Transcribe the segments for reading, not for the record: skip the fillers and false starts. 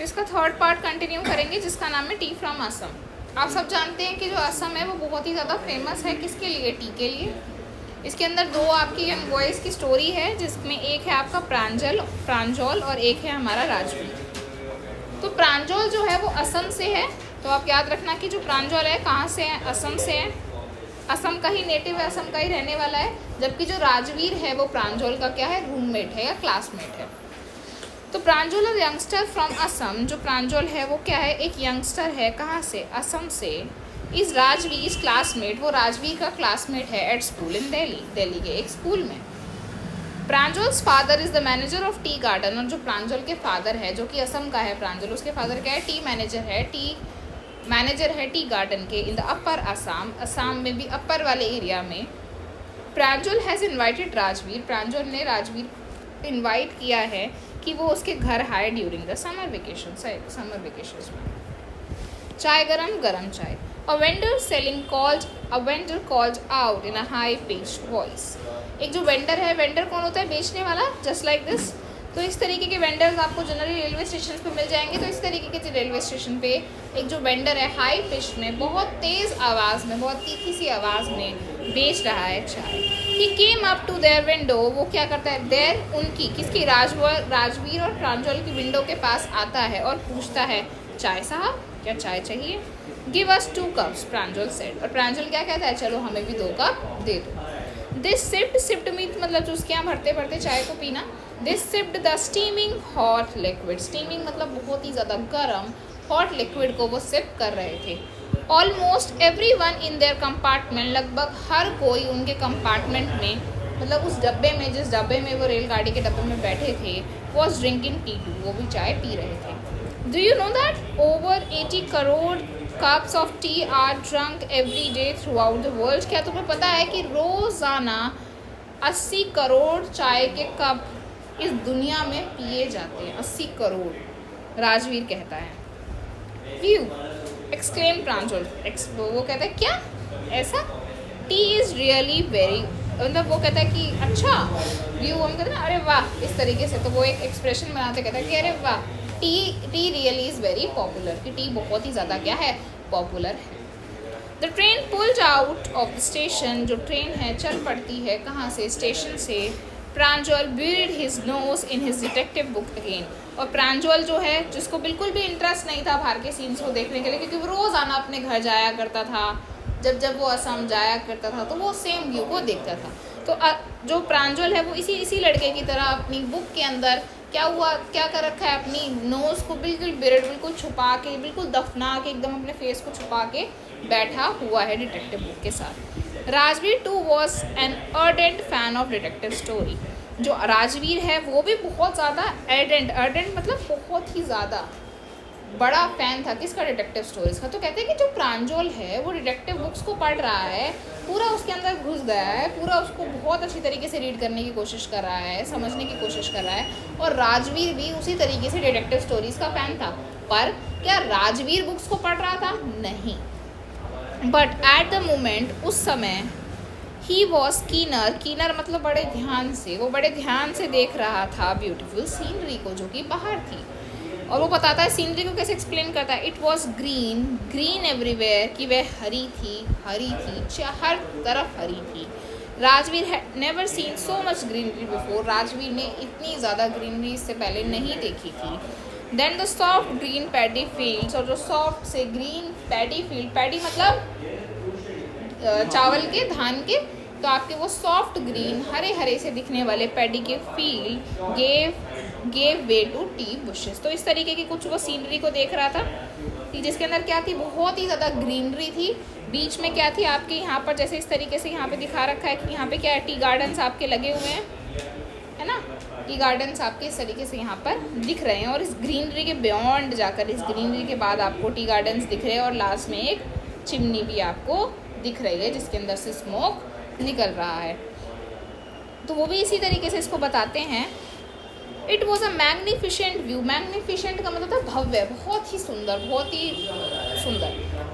इसका third part continue करेंगे जिसका नाम है टी फ्रॉम असम। आप सब जानते हैं कि जो असम है वो बहुत ही ज़्यादा फेमस है किसके लिए, टी के लिए। इसके अंदर दो आपकी यंग बॉयज़ की स्टोरी है जिसमें एक है आपका प्रांजल और एक है हमारा राजवीर। तो प्रांजल जो है वो असम से है, तो आप याद रखना कि जो प्रांजल है कहाँ से है, असम से है, असम का ही नेटिव है, असम का ही रहने वाला है। जबकि जो राजवीर है वो प्रांजल का क्या है, रूममेट है या क्लासमेट है। तो प्रांजल और यंगस्टर फ्रॉम असम, जो प्रांजल है वो क्या है, एक यंगस्टर है, कहाँ से, असम से। इस राजवीर क्लासमेट, वो राजवीर का क्लासमेट है एट स्कूल इन दिल्ली के एक स्कूल में। Pranjal's father is the manager of tea garden, और जो प्रांजल के फादर है जो कि असम का है प्रांजल, उसके फादर क्या है, टी मैनेजर है टी गार्डन के in the upper Assam, Assam में भी अपर वाले एरिया में। प्रांजल हैज़ इन्वाइटेड राजवीर, प्रांजल ने राजवीर इन्वाइट किया है कि वो उसके घर आए ड्यूरिंग द समर वेकेशन में। चाय गरम चाय। A vendor called out in a high pitched voice. एक जो वेंडर है, वेंडर कौन होता है, बेचने वाला, जस्ट लाइक दिस। तो इस तरीके के वेंडर्स आपको जनरली रेलवे स्टेशन पे मिल जाएंगे। तो इस तरीके के रेलवे स्टेशन पे एक जो वेंडर है हाई पिच में, बहुत तेज़ आवाज़ में, बहुत तीखी सी आवाज़ में बेच रहा है चाय। He came up to their window, वो क्या करता है, देर उनकी किसकी, राजवीर और प्रांजल की विंडो के पास आता है और पूछता है, चाय साहब क्या चाय चाहिए। गिव अस 2 cups, प्रांजल सेड। और प्रांजल क्या कहता है, चलो हमें भी 2 कप दे दो। दिस सिप्ड मीट मतलब चुस्कियाँ भरते भरते चाय को पीना। This sipped the steaming hot liquid, steaming मतलब बहुत ही ज़्यादा गर्म हॉट लिक्विड को वो सिप कर रहे थे। Almost everyone in their compartment, लगभग हर कोई उनके कंपार्टमेंट में, मतलब उस डब्बे में, जिस डब्बे में वो रेलगाड़ी के डब्बे में बैठे थे, वॉज ड्रिंकिंग टी टू, वो भी चाय पी रहे थे। Do you know that over 80 crore cups of T R drunk every day through out the world, क्या तुम्हें पता है कि रोज़ाना 80 करोड़ चाय के कप इस दुनिया में पिए जाते हैं, 80 करोड़, राजवीर कहता है। व्यू एक्सक्लेम प्रांजल, वो कहता है क्या ऐसा, टी इज़ रियली वेरी, मतलब वो कहता है कि अच्छा, व्यू हम कहते हैं ना, अरे वाह, इस तरीके से। तो वो एक एक्सप्रेशन बनाते कहता है कि अरे वाह, T really is very popular, कि टी बहुत ही ज़्यादा क्या है, पॉपुलर है। The train pulled out of the station, जो ट्रेन है चल पड़ती है कहाँ से, स्टेशन से। प्रांजल buried his nose in his detective book again, और प्रांजल जो है, जिसको बिल्कुल भी इंटरेस्ट नहीं था बाहर के सीन्स को देखने के लिए, क्योंकि वो रोज़ाना अपने घर जाया करता था, जब वो असम जाया करता था तो वो सेम व्यू को देखता था। तो जो प्रांजल है वो इसी लड़के की तरह अपनी बुक के अंदर क्या कर रखा है, अपनी नोज़ को बिल्कुल बिल्कुल छुपा के, बिल्कुल दफना के, एकदम अपने फेस को छुपा के बैठा हुआ है डिटेक्टिव बुक के साथ। Rajveer too was an ardent fan of detective story, जो राजवीर है वो भी बहुत ज़्यादा अर्डेंट मतलब बहुत ही ज़्यादा बड़ा फ़ैन था किसका, डिटेक्टिव स्टोरीज़ का। तो कहते हैं कि जो प्रांजल है वो डिटेक्टिव बुक्स को पढ़ रहा है, पूरा उसके अंदर घुस गया है, पूरा उसको बहुत अच्छी तरीके से रीड करने की कोशिश कर रहा है, समझने की कोशिश कर रहा है। और राजवीर भी उसी तरीके से डिटेक्टिव स्टोरीज़ का फ़ैन था। पर क्या राजवीर बुक्स को पढ़ रहा था, नहीं, बट एट द मोमेंट, उस समय, ही वॉज कीनर मतलब बड़े ध्यान से, वो बड़े ध्यान से देख रहा था ब्यूटीफुल सीनरी को जो कि बाहर थी। और वो बताता है सीनरी को कैसे एक्सप्लेन करता है, इट वॉज ग्रीन एवरीवेयर, कि वह हरी थी, हर तरफ हरी थी। Rajveer had never seen so much greenery before, Rajveer ने इतनी ज़्यादा ग्रीनरी इससे पहले नहीं देखी थी। Then the soft green paddy fields, और जो सॉफ्ट से ग्रीन पैडी फील्ड, पैडी मतलब चावल के, धान के, तो आपके वो सॉफ्ट ग्रीन हरे से दिखने वाले पैडी के field gave way to tea bushes. तो इस तरीके की कुछ वो सीनरी को देख रहा था कि जिसके अंदर क्या थी, बहुत ही ज़्यादा ग्रीनरी थी। बीच में क्या थी आपके यहाँ पर, जैसे इस तरीके से यहाँ पे दिखा रखा है कि यहाँ पे क्या है, टी गार्डन्स आपके लगे हुए हैं, है ना, टी गार्डन्स आपके इस तरीके से यहाँ पर दिख रहे हैं। और इस ग्रीनरी के बियॉन्ड जाकर, इस ग्रीनरी के बाद आपको टी गार्डन्स दिख रहे हैं, और लास्ट में एक चिमनी भी आपको दिख रही है जिसके अंदर से स्मोक निकल रहा है। तो वो भी इसी तरीके से इसको बताते हैं। It was a magnificent view, magnificent का मतलब था भव्य, बहुत ही सुंदर।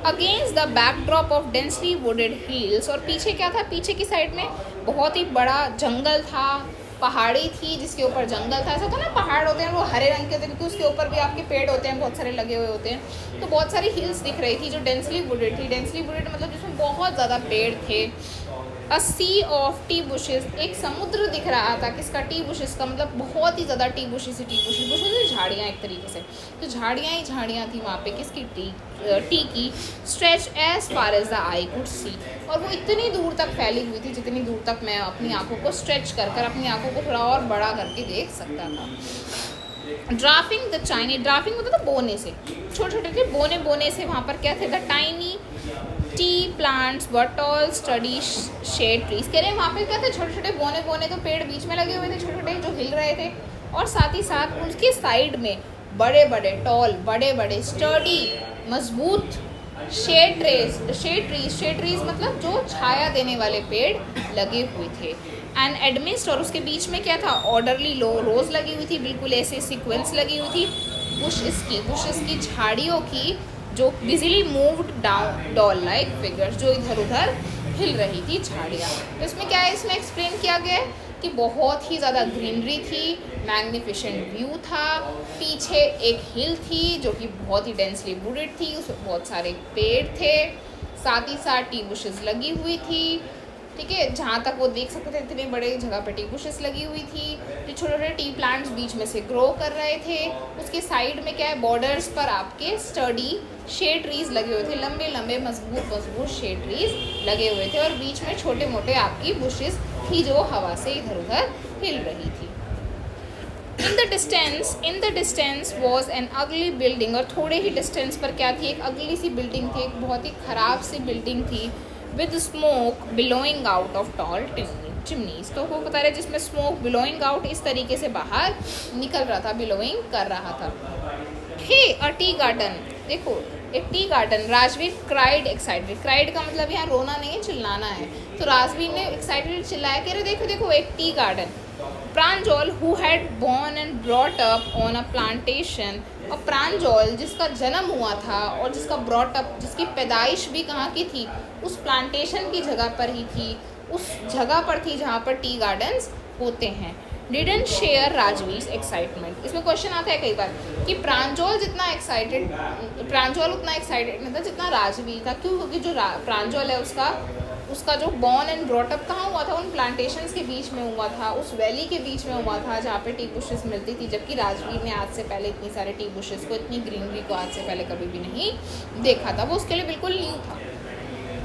Against the backdrop of densely wooded hills, और पीछे क्या था, पीछे की साइड में बहुत ही बड़ा जंगल था, पहाड़ी थी जिसके ऊपर जंगल था। ऐसा होता है ना, पहाड़ होते हैं वो हरे रंग के होते हैं क्योंकि उसके ऊपर भी आपके पेड़ होते हैं, बहुत सारे लगे हुए होते हैं। तो बहुत सारी हिल्स दिख रही थी जो डेंसली वुडेड थी। डेंसली वुडेड मतलब जिसमें बहुत ज़्यादा पेड़ थे। अ सी ऑफ टी बुशेस, एक समुद्र दिख रहा था। किसका? टी बुशेस का, मतलब बहुत ही ज़्यादा टी बुशेस ही टी बुशेस, बुशेस झाड़ियाँ एक तरीके से, तो झाड़ियाँ ही झाड़ियाँ थी वहाँ पे। किसकी? टी की। Stretch as far as the eye could see, और वो इतनी दूर तक फैली हुई थी जितनी दूर तक मैं अपनी आँखों को स्ट्रेच कर कर अपनी आँखों को थोड़ा और बड़ा करके देख सकता था। ड्राफिंग द चाइनी, ड्राफिंग मतलब तो बोने से, छोटे छोटे थे बोने, बोने से वहाँ पर क्या थे? The tiny tea plants were tall sturdy shade trees. कह रहे हैं वहाँ पे क्या थे? छोटे छोटे बोने, बोने तो पेड़ बीच में लगे हुए थे छोटे छोटे जो हिल रहे थे, और साथ ही साथ उसके साइड में बड़े बड़े टॉल, बड़े बड़े स्टडी मजबूत शेड ट्रीज मतलब जो छाया देने वाले पेड़ लगे हुए थे। एंड एडमिस्ट, और उसके बीच में क्या था? ऑर्डरली लो रोज लगी हुई थी, बिल्कुल ऐसे सीक्वेंस लगी हुई थी। बुशेस की झाड़ियों की जो बिजली moved down doll like figures, जो इधर उधर हिल रही थी झाड़ियाँ। तो इसमें क्या है? इसमें एक्सप्लेन किया गया है कि बहुत ही ज़्यादा ग्रीनरी थी, मैग्निफिशेंट व्यू था, पीछे एक हिल थी जो कि बहुत ही डेंसली वुडेड थी, उसमें बहुत सारे पेड़ थे, साथ ही साथ टी बुशेस लगी हुई थी। ठीक है, जहाँ तक वो देख सकते थे इतने बड़े जगह पर टी बुशेस लगी हुई थी, जो छोटे छोटे टी प्लांट्स बीच में से ग्रो कर रहे थे। उसके साइड में क्या है? बॉर्डर्स पर आपके स्टडी शेड ट्रीज लगे हुए थे, लंबे लंबे मजबूत शेड ट्रीज लगे हुए थे, और बीच में छोटे मोटे आपकी बुशेस थी जो हवा से इधर उधर हिल रही थी। In the distance was an अगली बिल्डिंग, और थोड़े ही डिस्टेंस पर क्या थी? एक अगली सी बिल्डिंग थी, एक बहुत ही ख़राब सी बिल्डिंग थी। With smoke billowing out of tall chimneys, तो वो बता रहे जिसमें स्मोक बिलोइंग आउट इस तरीके से बाहर निकल रहा था, बिलोइंग कर रहा था। हे अ टी गार्डन, देखो एक tea garden. Rajveer cried excited, cried का मतलब यहाँ रोना नहीं है, चिल्लाना है। तो राजवीर ने एक्साइटेड चिल्लाया कि अरे देखो देखो एक tea garden. Pranjal who had born and brought up on a plantation, और प्रांजल जिसका जन्म हुआ था और जिसका ब्रॉट अप, जिसकी पैदाइश भी कहाँ की थी? उस प्लांटेशन की जगह पर ही थी, उस जगह पर थी जहाँ पर टी गार्डन्स होते हैं। डिडंट शेयर राजवीर एक्साइटमेंट, इसमें क्वेश्चन आता है कई बार कि प्रांजल जितना एक्साइटेड, प्रांजल उतना एक्साइटेड नहीं था जितना राजवीर था। क्यों? क्योंकि जो प्रांजल है उसका जो बॉर्न एंड ब्रॉटअप कहाँ हुआ था? उन प्लांटेशंस के बीच में हुआ था, उस वैली के बीच में हुआ था जहाँ पे टी बुशेस मिलती थी, जबकि राजवीर ने आज से पहले इतनी सारे टी बुशेस को, इतनी ग्रीनरी को आज से पहले कभी भी नहीं देखा था। वो उसके लिए बिल्कुल न्यू था।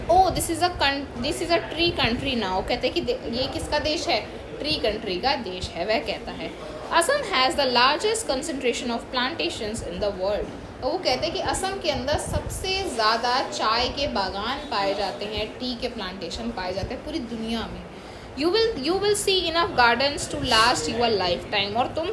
Oh this is a tree country now, कहते हैं कि ये किसका देश है? ट्री कंट्री का देश है। वह कहता है Assam has the largest concentration of plantations in the world, और वो कहते हैं कि असम के अंदर सबसे ज़्यादा चाय के बागान पाए जाते हैं, टी के प्लांटेशन पाए जाते हैं पूरी दुनिया में। You will see enough gardens to last your lifetime, और तुम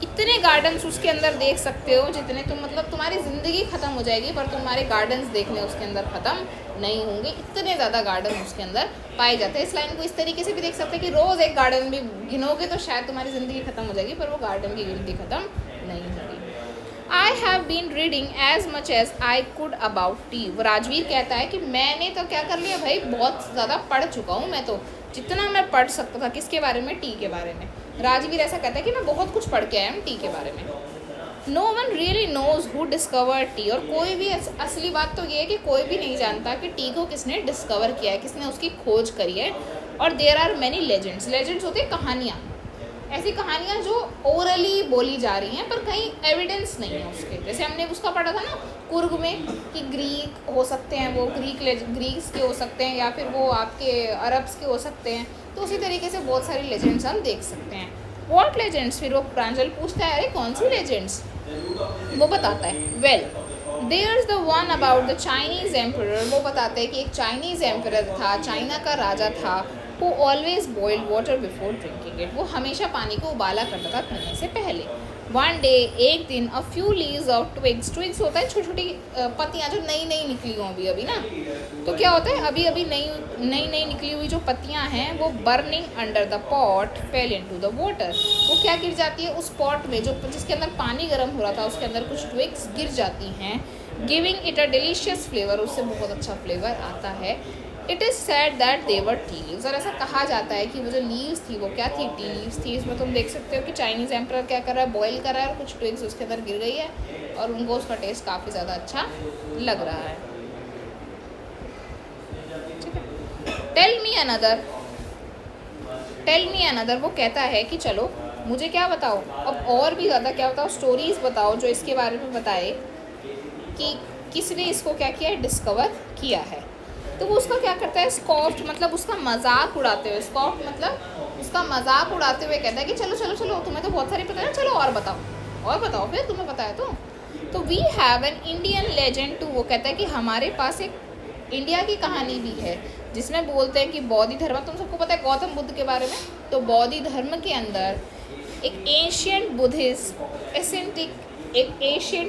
इतने गार्डन्स उसके अंदर देख सकते हो जितने तुम, मतलब तुम्हारी ज़िंदगी ख़त्म हो जाएगी पर तुम्हारे गार्डन्स देखने उसके अंदर ख़त्म नहीं होंगे, इतने ज़्यादा गार्डन उसके अंदर पाए जाते हैं। इस लाइन को इस तरीके से भी देख सकते हैं कि रोज़ एक गार्डन भी गिनोगे तो शायद तुम्हारी ज़िंदगी ख़त्म हो जाएगी, पर वो गार्डन की गिनती ख़त्म नहीं होगी। I have been reading as much as I could about tea, Rajveer कहता है कि मैंने तो क्या कर लिया भाई, बहुत ज़्यादा पढ़ चुका हूँ मैं, तो जितना मैं पढ़ सकता था किसके बारे में? टी के बारे में। राजवीर ऐसा कहता है कि मैं बहुत कुछ पढ़ के आया हूँ टी के बारे में। No one really knows who discover tea, और कोई भी असली बात तो ये है कि कोई भी नहीं जानता कि टी को किसने डिस्कवर किया है, किसने उसकी खोज करी है। और there are many legends, legends होते हैं कहानियाँ, ऐसी कहानियाँ जो ओरली बोली जा रही हैं पर कहीं एविडेंस नहीं है उसके। जैसे हमने उसका पढ़ा था ना कुर्ग में कि ग्रीक हो सकते हैं, वो ग्रीक्स के हो सकते हैं, या फिर वो आपके अरब्स के हो सकते हैं। तो उसी तरीके से बहुत सारी लेजेंड्स हम देख सकते हैं। व्हाट लेजेंड्स, फिर वो प्रांजल पूछता है अरे कौन सी लेजेंड्स? वो बताता है well there is the one about the Chinese emperor, वो बताते हैं कि एक चाइनीज़ एम्परर था, चाइना का राजा था, who always boiled water before drinking it, वो हमेशा पानी को उबाला करता था पीने से पहले। वन डे, एक दिन, a few leaves of twigs, twigs होता है छोटी छोटी पत्तियाँ जो नई नई निकली हों अभी ना, तो क्या होता है अभी अभी नई निकली हुई जो पत्तियाँ हैं वो burning under the pot fail into the water, वो क्या गिर जाती है उस पॉट में जो जिसके अंदर पानी गर्म हो रहा था, उसके अंदर कुछ ट्विग्स गिर जाती हैं, giving it a delicious flavour, उससे बहुत अच्छा फ्लेवर आता है। It is said that they were tea leaves, और ऐसा कहा जाता है कि वो जो लीव्स थी वो क्या थी, टी लीव्स थी। इसमें तुम देख सकते हो कि चाइनीज़ एम्परर क्या कर रहा है, बॉईल कर रहा है और कुछ ट्विग्स उसके अंदर गिर गई है और उनको उसका टेस्ट काफ़ी ज़्यादा अच्छा लग रहा है। ठीक है, टेल मी अनदर, वो कहता है कि चलो मुझे क्या बताओ, अब और भी ज़्यादा क्या बताओ, स्टोरीज़ बताओ जो इसके बारे में बताए कि किसने इसको क्या किया है, डिस्कवर किया है। तो वो उसका क्या करता है, स्कॉफ्ट मतलब उसका मजाक उड़ाते हुए, स्कॉफ्ट मतलब उसका मजाक उड़ाते हुए कहता है कि चलो चलो चलो तुम्हें तो बहुत सारी पता है, चलो और बताओ फिर तुम्हें पता है तो we have an Indian legend too, वो कहता है कि हमारे पास एक इंडिया की कहानी भी है जिसमें बोलते हैं कि बौद्ध धर्म, तुम सबको पता है गौतम बुद्ध के बारे में, तो बौद्ध धर्म के अंदर एक एशियंट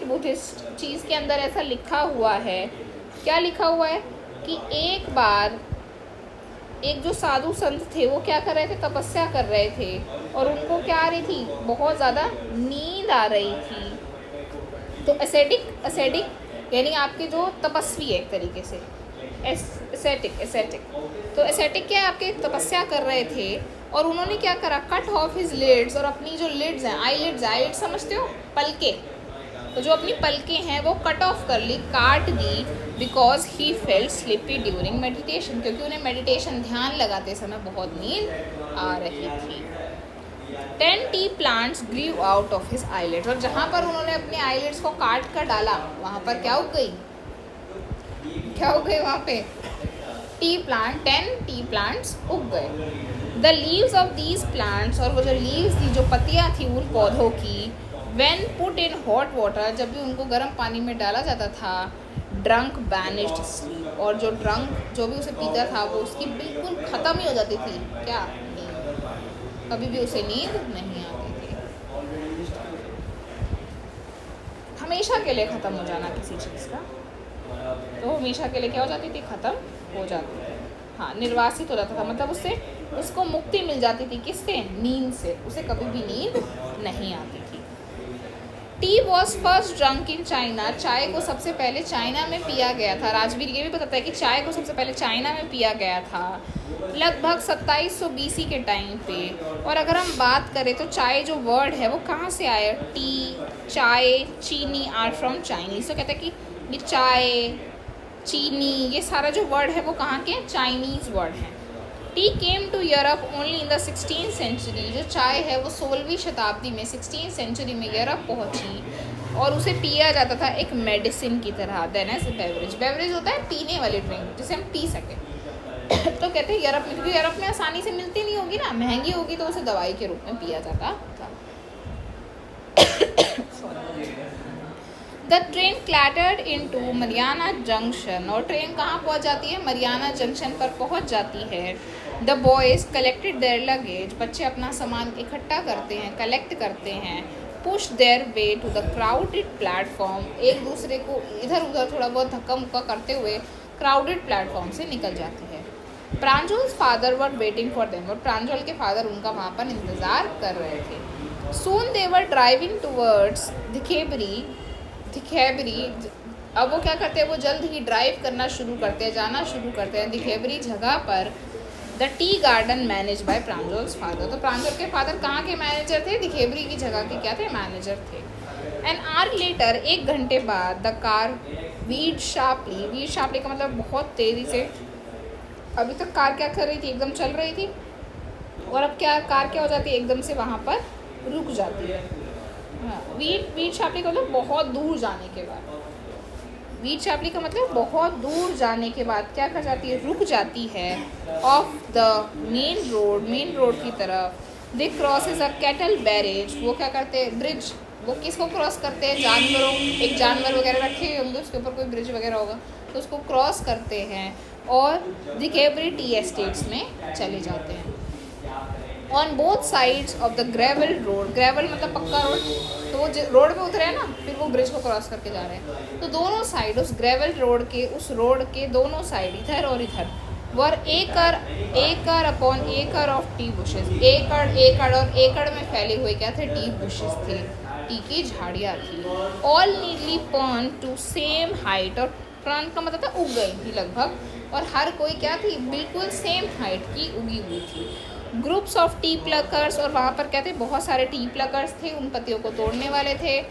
बुद्धिस्ट चीज़ के अंदर ऐसा लिखा हुआ है, क्या लिखा हुआ है कि एक बार एक जो साधु संत थे वो क्या कर रहे थे, तपस्या कर रहे थे और उनको क्या आ रही थी, बहुत ज़्यादा नींद आ रही थी। तो एसेटिक यानी आपके जो तपस्वी है एक तरीके से, एसेटिक तो एसेटिक क्या है, आपके तपस्या कर रहे थे और उन्होंने क्या करा, कट ऑफ हिज लिड्स, और अपनी जो लिड्स हैं, आईलिड्स समझते हो, पलके, तो जो अपनी पलकें हैं वो कट ऑफ कर ली, काट दी, because he felt sleepy during meditation, क्योंकि उन्हें मेडिटेशन ध्यान लगाते समय बहुत नींद आ रही थी। 10 tea plants grew out of his eyelids, और जहाँ पर उन्होंने अपने आईलिड्स को काट कर डाला वहाँ पर क्या उग गई वहाँ पे 10 टी प्लांट्स उग गए। The leaves of these plants, और वो जो लीव्स थी, जो पत्तियाँ थी उन पौधों की, when put in hot water, जब भी उनको गर्म पानी में डाला जाता था, drunk banished sleep, और जो भी उसे पीता था वो उसकी बिल्कुल ख़त्म ही हो जाती थी, क्या नींद, कभी भी उसे नींद नहीं आती थी, हमेशा के लिए ख़त्म हो जाना किसी चीज़ का, तो हमेशा के लिए क्या हो जाती थी, ख़त्म हो जाती थी, हाँ, निर्वासित हो जाता था, मतलब उसको मुक्ति मिल जाती थी, किससे, नींद से, उसे कभी भी नींद नहीं आती थी। T was first drunk in China, चाय को सबसे पहले चाइना में पिया गया था। राजवीर ये भी बताता है कि चाय को सबसे पहले चाइना में पिया गया था लगभग 2700 BC के टाइम पे। और अगर हम बात करें तो चाय जो वर्ड है वो कहाँ से आया, टी, चाय, चीनी आर फ्रॉम चाइनीज, तो कहते हैं कि ये चाय, चीनी, ये सारा जो वर्ड है वो कहाँ के, चाइनीज़ वर्ड है। Tea came to Europe only in the 16th century, जो चाय है वो 16वीं शताब्दी में 16th सेंचुरी में यूरोप पहुंची और उसे पिया जाता था एक मेडिसिन की तरह, देन एज बेवरेज होता है पीने वाली ड्रिंक जिसे हम पी सकें। तो कहते हैं यूरोप में, क्योंकि यूरोप में आसानी से मिलती नहीं होगी ना, महंगी होगी, तो उसे दवाई के रूप में पिया जाता था। The train clattered into Mariani junction, और ट्रेन कहाँ पहुँच जाती है, मरियाना जंक्शन पर पहुँच जाती है। The boys collected their luggage, बच्चे अपना सामान इकट्ठा करते हैं, कलेक्ट करते हैं। Push their way to the crowded platform, एक दूसरे को इधर उधर थोड़ा बहुत धक्का मुक्का करते हुए क्राउडेड प्लेटफॉर्म से निकल जाती है। Pranjal's father were waiting for them, और प्रांजल के फादर उनका वहाँ पर इंतज़ार कर रहे थे। सून दे वर ड्राइविंग टूवर्ड्स दिखेबरी, अब वो क्या करते हैं, वो जल्द ही ड्राइव करना शुरू करते हैं, जाना शुरू करते हैं दिखेबरी जगह पर। The tea garden manage by Pranjal's father, तो प्रांजल के फादर कहाँ के मैनेजर थे, दिखेबरी की जगह के क्या थे, मैनेजर थे। एन आवर लेटर, 1 घंटे बाद, द कार वीड शार्पली का मतलब बहुत तेज़ी से, अभी तक कार क्या कर रही थी, एकदम चल रही थी, और अब कार क्या हो जाती है, एकदम से वहाँ पर रुक जाती है। हाँ, वीड शार्पली का मतलब बहुत दूर जाने के बाद, वीड शार्पली का मतलब बहुत दूर जाने के बाद क्या कर जाती है, रुक जाती है। ऑफ द मेन रोड की तरफ। दे क्रॉसेज अ कैटल बैरेज, वो क्या करते हैं, ब्रिज, वो किसको क्रॉस करते हैं, जानवरों, एक जानवर वगैरह रखे हुए होंगे उसके ऊपर कोई ब्रिज वगैरह होगा तो उसको क्रॉस करते हैं और दिखेबरी टी एस्टेट्स में चले जाते हैं। On both sides of the gravel road, gravel मतलब पक्का रोड, तो वो रोड पे उतरे हैं ना, फिर वो ब्रिज को क्रॉस करके जा रहे हैं, तो दोनों साइड उस ग्रेवल रोड के, उस रोड के दोनों साइड, इधर और इधर, वर एकड़ अपॉन एकड़ ऑफ टी बुशेस, एकड़ और एकड़ में फैले हुए क्या थे, टी बुशेस थे, टी की झाड़ियाँ थी। All neatly pruned to same height, और प्लांट का मतलब था उग गई थी लगभग और हर कोई क्या थी, बिल्कुल सेम हाइट की उगी हुई थी। ग्रुप्स ऑफ टी प्लकर्स, और वहाँ पर क्या थे, बहुत सारे टी प्लकर्स थे, उन पत्तियों को तोड़ने वाले थे,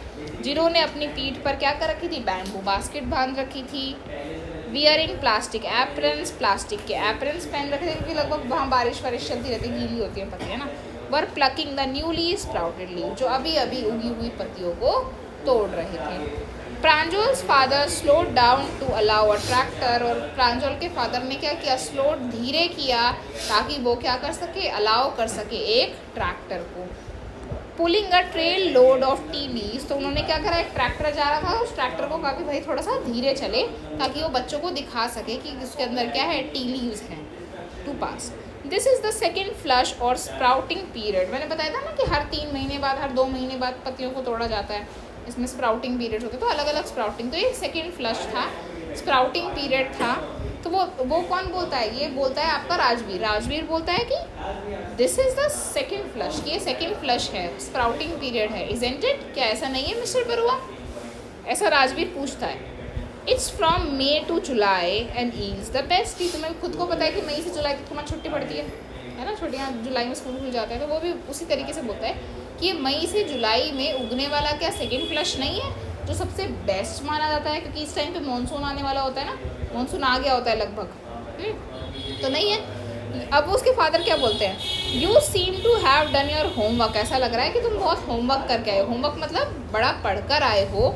जिन्होंने अपनी पीठ पर क्या कर रखी थी, बैम्बू बास्केट बांध रखी थी। वियरिंग प्लास्टिक एप्रन्स, प्लास्टिक के एप्रन्स पहन रखे थे, क्योंकि लगभग वहाँ बारिश वारिश चलती रहती, गीली होती है पत्तियाँ ना। Were plucking the newly sprouted leave, जो अभी अभी उगी हुई पत्तियों को तोड़ रहे थे। Pranjal's father slowed down to allow a tractor, और प्रांजल के फादर ने क्या किया, स्लोड धीरे किया ताकि वो क्या कर सके, अलाउ कर सके एक ट्रैक्टर को। Pulling a trail load of tea leaves, तो उन्होंने क्या करा, एक ट्रैक्टर जा रहा था, उस ट्रैक्टर को कहा कि भाई थोड़ा सा धीरे चले ताकि वो बच्चों को दिखा सके कि उसके अंदर क्या है, टी लीव्स हैं to pass. This is the second flush और स्प्राउटिंग पीरियड। मैंने बताया था ना कि हर 3 महीने बाद, हर 2 महीने बाद पत्तियों को तोड़ा जाता है, इसमें स्प्राउटिंग पीरियड होते, तो अलग अलग स्प्राउटिंग, तो ये सेकेंड फ्लश था, स्प्राउटिंग पीरियड था। तो वो कौन बोलता है, ये बोलता है आपका राजवीर। राजवीर बोलता है कि this is the second flush, ये सेकेंड फ्लश है, स्प्राउटिंग पीरियड है, इज़न्ट इट, क्या ऐसा नहीं है मिस्टर बरुआ, ऐसा राजवीर पूछता है। It's from May to July and is the best. तुम्हें खुद को पता है कि मई से जुलाई तक तुम्हारी छुट्टी पड़ती है ना, छुट्टियाँ जुलाई में स्कूल खुल जाते हैं, तो वो भी उसी तरीके से बोलता है कि ये मई से जुलाई में उगने वाला क्या सेकेंड फ्लश नहीं है, जो सबसे बेस्ट माना जाता है, क्योंकि इस टाइम पे मानसून आने वाला होता है ना, मानसून आ गया होता है लगभग, तो नहीं है। अब उसके फादर क्या बोलते हैं, you seem to have done your homework, ऐसा लग रहा है कि तुम बहुत होमवर्क करके आए हो, होमवर्क मतलब बड़ा पढ़कर आए हो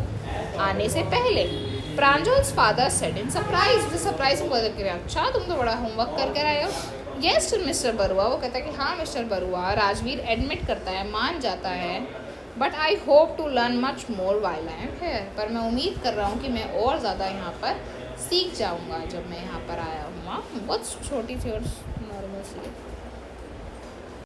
आने से पहले। Pranjal's father said in surprise, surprise में बोल के, अच्छा तुम तो बड़ा होमवर्क करके आए हो। यस मिस्टर बरुआ, वो कहता है कि हाँ मिस्टर बरुआ। राजवीर एडमिट करता है, मान जाता है, but I hope to learn much more while I am here, पर मैं उम्मीद कर रहा हूँ कि मैं और ज़्यादा यहाँ पर सीख जाऊँगा जब मैं यहाँ पर आया हूँ। बहुत छोटी सी और नॉर्मल सी